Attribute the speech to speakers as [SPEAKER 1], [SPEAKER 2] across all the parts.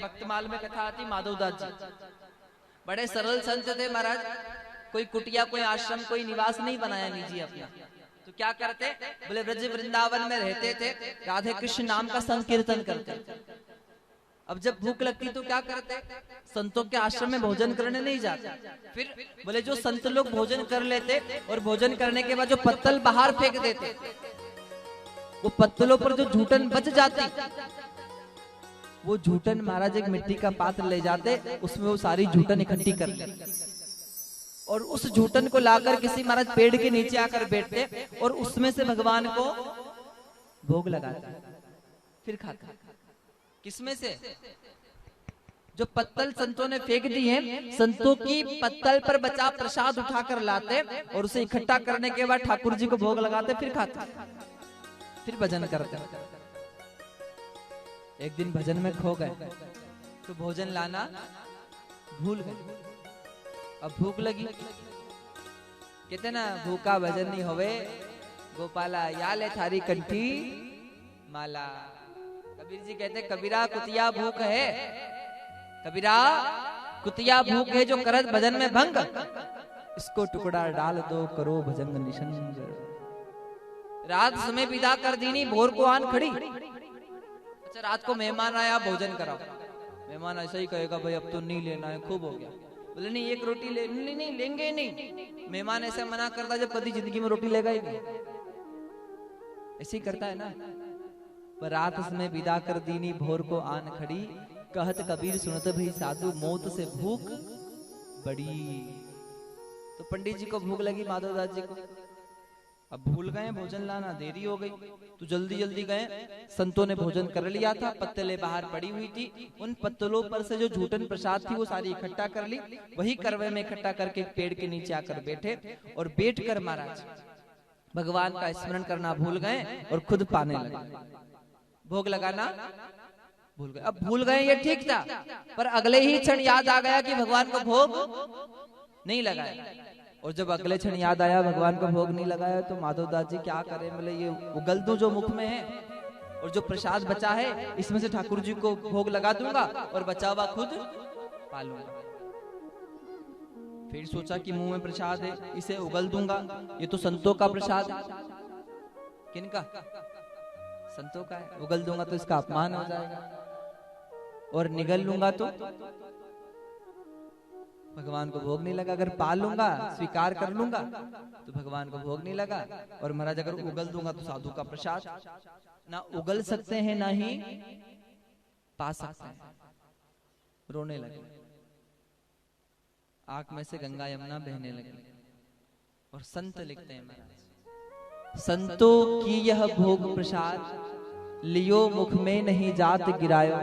[SPEAKER 1] भक्तमाल में कथा आती, माधवदास जी बड़े सरल संत थे महाराज। कोई कुटिया, कोई आश्रम, कोई निवास नहीं बनाया निजी अपना। तो क्या करते, बोले ब्रज वृंदावन में रहते थे, राधे कृष्ण नाम का संकीर्तन करते। अब जब भूख लगती तो क्या करते, संतों के आश्रम में भोजन करने नहीं जाते। फिर बोले जो संत लोग भोजन कर लेते और भोजन करने के बाद जो पत्तल बाहर फेंक देते, वो पत्तलों पर जो झूठन बच जाती, वो झूठन महाराज एक मिट्टी का पात्र ले जाते, उसमें वो सारी झूठन इकट्ठी कर लेते और उस झूठन को लाकर किसी महाराज पेड़ के नीचे आकर बैठते और उसमें से भगवान को भोग लगाते, फिर खाते। किसमें से, जो पत्तल संतों ने फेंक दी है, संतों की पत्तल पर बचा प्रसाद उठाकर लाते और उसे इकट्ठा करने के बाद ठाकुर जी को भोग लगाते, फिर खाते, फिर भजन करते। एक दिन भजन में खो गए तो भोजन लाना भूल गए। अब भूख लगी, कहते ना भूखा भजन नहीं होवे, गोपाला या ले थारी कंठी माला। कबीर जी कहते कबीरा कुतिया भूख है, कबीरा कुतिया भूख है जो करत भजन में भंग, इसको टुकड़ा डाल दो करो भजन निशंग। रात समय विदा कर दीनी भोर को आन खड़ी। अच्छा रात को मेहमान आया, भोजन कराओ, मेहमान ऐसा ही कहेगा भाई अब तो नहीं लेना है, खूब हो गया। बोले नहीं एक रोटी ले, नहीं नहीं लेंगे नहीं। मेहमान ऐसा मना करता जब कभी जिंदगी में रोटी लेगा ही नहीं, ऐसे ही करता है ना। पर रात में विदा कर दीनी भोर को आन खड़ी, कहत कबीर सुनत भई साधु मौत से भूख बड़ी। तो पंडित जी को भूख लगी, माधवदास जी को, अब भूल गए भोजन लाना, देरी हो गई तो जल्दी जल्दी गए। संतों ने भोजन कर लिया था, पत्तलें बाहर पड़ी हुई थी, उन पत्तलों पर से जो झूठन प्रसाद थी वो सारी इकट्ठा कर ली, वही करवे में इकट्ठा करके पेड़ के नीचे आकर बैठे और बैठकर महाराज भगवान का स्मरण करना भूल गए और खुद पाने लगे, भोग लगाना भूल गए। अब भूल गए ये ठीक था, पर अगले ही क्षण याद आ गया कि भगवान को भोग नहीं लगाया। और जब अगले क्षण याद आया भगवान को भोग नहीं लगाया तो माधवदास जी क्या करें, बोले ये उगल दूं जो मुख में है और जो प्रसाद बचा है इसमें से ठाकुर जी को भोग लगा दूंगा और बचा हुआ खुद पालूंगा। फिर सोचा कि मुंह में प्रसाद है, इसे उगल दूंगा, ये तो संतों का प्रसाद है। किनका? संतों का है। उगल दूंगा तो इसका अपमान हो जाएगा और निगल लूंगा तो भगवान को भोग नहीं लगा। अगर पाल लूंगा, स्वीकार कर लूंगा तो भगवान को भोग नहीं लगा। और महाराज अगर उगल दूंगा तो साधु का प्रसाद। ना उगल सकते हैं ना ही पा सकते हैं। रोने लगे, आंख में से गंगा यमुना बहने लगी। और संत लिखते हैं महाराज, संतों की यह भोग प्रसाद लियो मुख में नहीं जात गिरायो,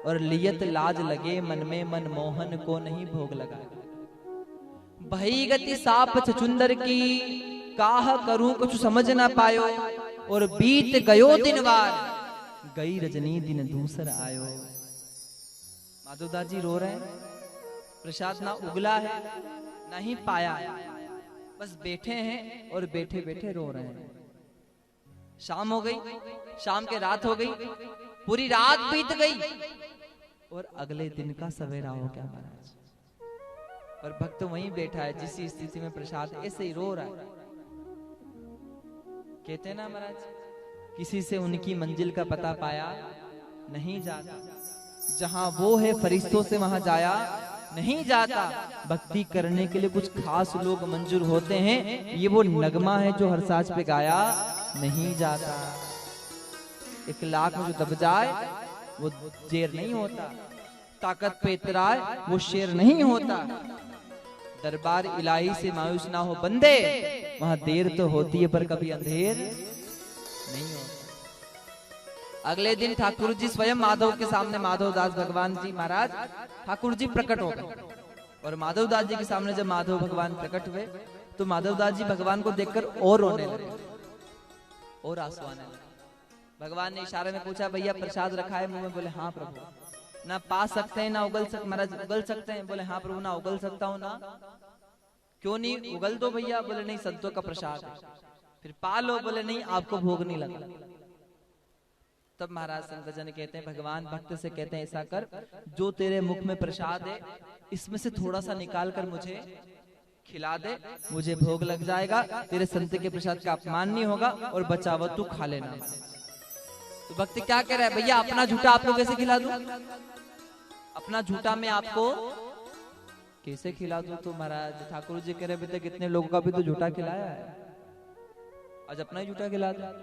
[SPEAKER 1] और लियत लाज लगे मन में मन मोहन को नहीं भोग लगाया। भई गति साप छचुंदर की काह करूं कुछ समझ ना पायो, और बीत गयो दिन वार गई रजनी दिन दूसर आयो। माधवदास जी रो रहे हैं, प्रसाद ना उगला है ना ही पाया, बस बैठे हैं और बैठे बैठे रो रहे हैं। शाम हो गई, शाम के रात हो गई, पूरी रात बीत गई और अगले दिन का सवेरा हो गया महाराज। और भक्त वहीं बैठा है जिस स्थिति में प्रसाद, ऐसे ही रो रहा है। कहते हैं ना महाराज, किसी से उनकी मंजिल का पता पाया नहीं जाता, जहां वो है फरिश्तों से वहां जाया नहीं जाता। भक्ति करने के लिए कुछ खास लोग मंजूर होते हैं, ये वो नगमा है जो हर साज पे गाया नहीं जाता। 1 लाख में जो दब जाए वो जेर नहीं होता, ताकत पे इतराए वो शेर नहीं होता। दरबार इलाही से मायूस ना हो बंदे, वहां देर तो होती है पर कभी अंधेर नहीं होता। अगले दिन ठाकुर जी स्वयं माधव के सामने, माधवदास भगवान जी महाराज ठाकुर जी प्रकट हो गए। और माधवदास जी के सामने जब माधव भगवान प्रकट हुए तो माधवदास जी भगवान को देखकर और रोने लगे और आंसू आने लगे। भगवान ने इशारे में पूछा, भैया प्रसाद रखा है मुंह में? बोले हाँ प्रभु। ना पा सकते हैं ना उगल सकते? महाराज उगल सकते हैं? बोले हाँ प्रभु, ना उगल सकता हूँ ना। क्यों नहीं? उगल दो भैया। बोले नहीं, संतों का प्रसाद है। फिर पा लो। बोले नहीं, आपको भोग नहीं लगा। तब महाराज संत जन कहते हैं, भगवान भक्त से कहते हैं ऐसा कर, जो तेरे मुख में प्रसाद है इसमें से थोड़ा सा निकाल कर मुझे खिला दे, मुझे भोग लग जाएगा, तेरे संत के प्रसाद का अपमान नहीं होगा और बचावा तू खा लेना। तो भक्त क्या कह रहा है, भैया अपना झूठा आपको कैसे खिला दूं, अपना झूठा मैं आपको कैसे खिला दूं। तो महाराज ठाकुर जी कह रहे, अभी तक कितने लोगों का भी तो झूठा खिलाया है, आज अपना ही झूठा खिला दो।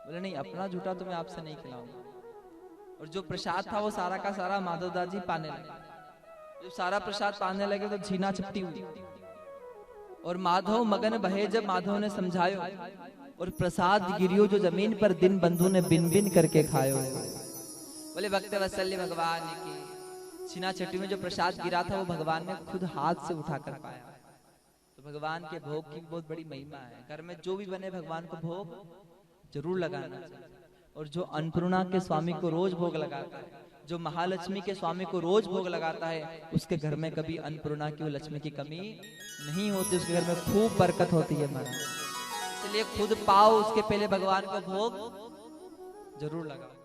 [SPEAKER 1] बोले नहीं, अपना झूठा तो मैं आपसे नहीं खिलाऊंगा। और जो प्रसाद था वो सारा का सारा माधवदास जी पाने लगे। जब सारा प्रसाद पाने लगे तो छीना छपटी हुई और माधव मगन बहे। जब माधव ने समझायो और प्रसाद गिरियो जो जमीन पर, दिन बंधु ने बिन बिन करके खायो। बोले भक्त वत्सल्य भगवान की छीना छपटी में जो प्रसाद गिरा था वो भगवान ने खुद हाथ से उठा कर पाया। तो भगवान के भोग की बहुत बड़ी महिमा है। घर में जो भी बने भगवान को भोग जरूर लगाना चाहिए। और जो अन्नपूर्णा के स्वामी को रोज भोग लगाता है, जो महालक्ष्मी के स्वामी को रोज भोग लगाता है, उसके घर में कभी अन्नपूर्णा की और लक्ष्मी की कमी नहीं होती, उसके घर में खूब बरकत होती है महाराज। इसलिए खुद पाओ उसके पहले भगवान को भोग जरूर लगाओ।